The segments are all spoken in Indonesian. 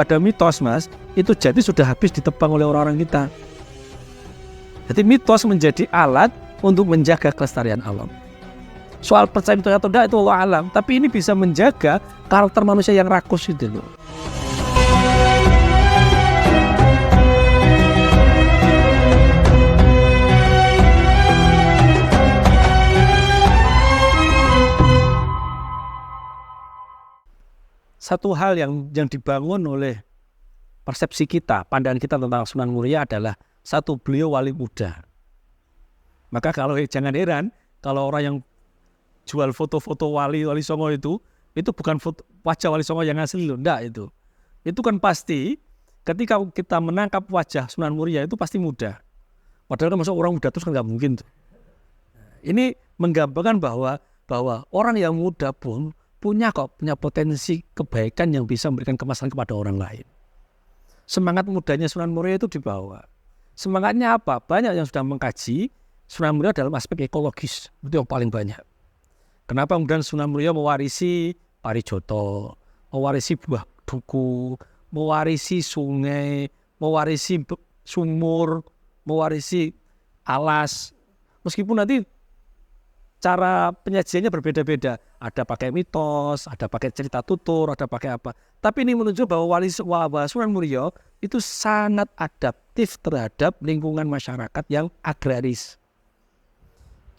Ada mitos, Mas, itu jadi sudah habis ditebang oleh orang-orang kita. Jadi mitos menjadi alat untuk menjaga kelestarian alam. Soal percaya mitos atau tidak itu Allah alam, tapi ini bisa menjaga karakter manusia yang rakus itu loh. Satu hal yang dibangun oleh persepsi kita, pandangan kita tentang Sunan Muria adalah satu, beliau wali muda. Maka jangan heran kalau orang yang jual foto-foto wali Songo itu bukan foto wajah wali Songo yang asli loh, enggak itu. Itu kan pasti ketika kita menangkap wajah Sunan Muria itu pasti muda. Padahal kan masa orang muda terus kan nggak mungkin tuh. Ini menggambarkan bahwa orang yang muda pun punya potensi kebaikan yang bisa memberikan kemaslahatan kepada orang lain. Semangat mudanya Sunan Muria itu dibawa. Semangatnya apa? Banyak yang sudah mengkaji Sunan Muria dalam aspek ekologis. Itu yang paling banyak. Kenapa kemudian Sunan Muria mewarisi parijoto, mewarisi buah duku, mewarisi sungai, mewarisi sumur, mewarisi alas. Meskipun nanti cara penyajiannya berbeda-beda. Ada pakai mitos, ada pakai cerita tutur, ada pakai apa. Tapi ini menunjukkan bahwa Sunan Muria itu sangat adaptif terhadap lingkungan masyarakat yang agraris.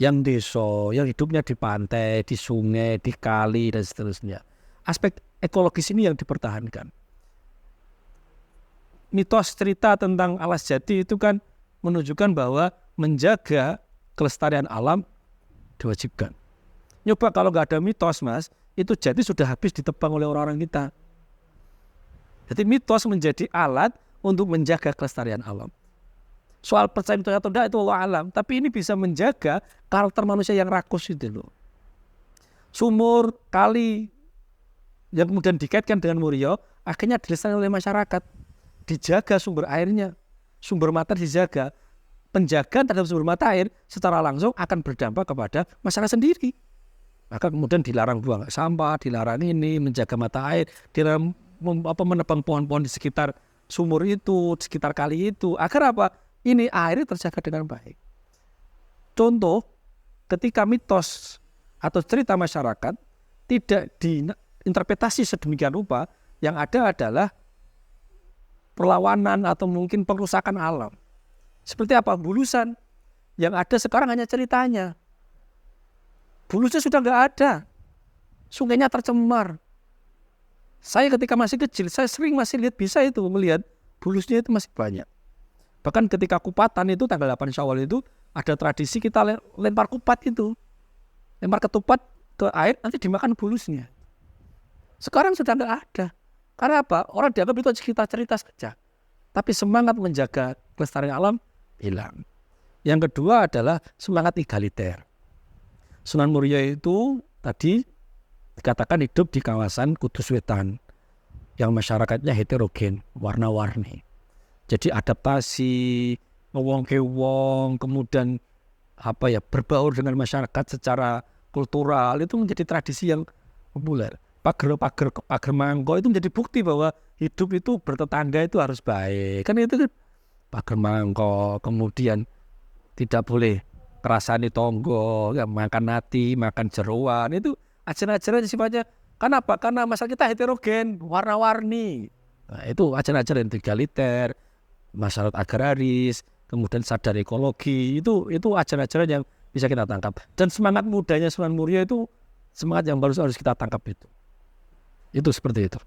Yang desa, yang hidupnya di pantai, di sungai, di kali, dan seterusnya. Aspek ekologis ini yang dipertahankan. Mitos cerita tentang Alas Jati itu kan menunjukkan bahwa menjaga kelestarian alam diwajibkan. Nyoba kalau nggak ada mitos, Mas, itu jadi sudah habis ditebang oleh orang-orang kita. Jadi mitos menjadi alat untuk menjaga kelestarian alam. Soal percaya mitos atau tidak itu Allah alam, tapi ini bisa menjaga karakter manusia yang rakus itu loh. Sumur, kali yang kemudian dikaitkan dengan Muria akhirnya dilestarikan oleh masyarakat. Dijaga sumber airnya, sumber mata dijaga. Penjagaan terhadap sumber mata air secara langsung akan berdampak kepada masyarakat sendiri. Maka kemudian dilarang buang sampah, dilarang ini, menjaga mata air, dilarang menebang pohon-pohon di sekitar sumur itu, di sekitar kali itu. Agar apa? Ini air terjaga dengan baik. Contoh, ketika mitos atau cerita masyarakat tidak diinterpretasi sedemikian rupa, yang ada adalah perlawanan atau mungkin perusakan alam. Seperti apa? Bulusan. Yang ada sekarang hanya ceritanya. Bulusnya sudah nggak ada. Sungainya tercemar. Saya ketika masih kecil, saya sering masih melihat bulusnya itu masih banyak. Bahkan ketika kupatan itu tanggal 8 Syawal itu ada tradisi kita lempar kupat itu. Lempar ketupat ke air, nanti dimakan bulusnya. Sekarang sudah nggak ada. Karena apa? Orang dianggap itu cerita saja. Tapi semangat menjaga kelestarian alam hilang. Yang kedua adalah semangat egaliter. Sunan Muria itu tadi dikatakan hidup di kawasan Kudus Wetan yang masyarakatnya heterogen, warna-warni. Jadi adaptasi, ngewong ke wong, kemudian berbaur dengan masyarakat secara kultural itu menjadi tradisi yang populer. Pager mangko itu menjadi bukti bahwa hidup itu bertetangga itu harus baik. Kan itu pager mangko, kemudian tidak boleh kerasani tonggo, makan nati, makan jeroan, itu ajaran-ajaran sifatnya. Kenapa? Karena masyarakat kita heterogen, warna-warni. Nah, itu ajaran-ajaran egaliter, masyarakat agraris, kemudian sadar ekologi, itu ajaran-ajaran yang bisa kita tangkap. Dan semangat mudanya Sunan Muria itu semangat yang harus kita tangkap itu. Itu seperti itu.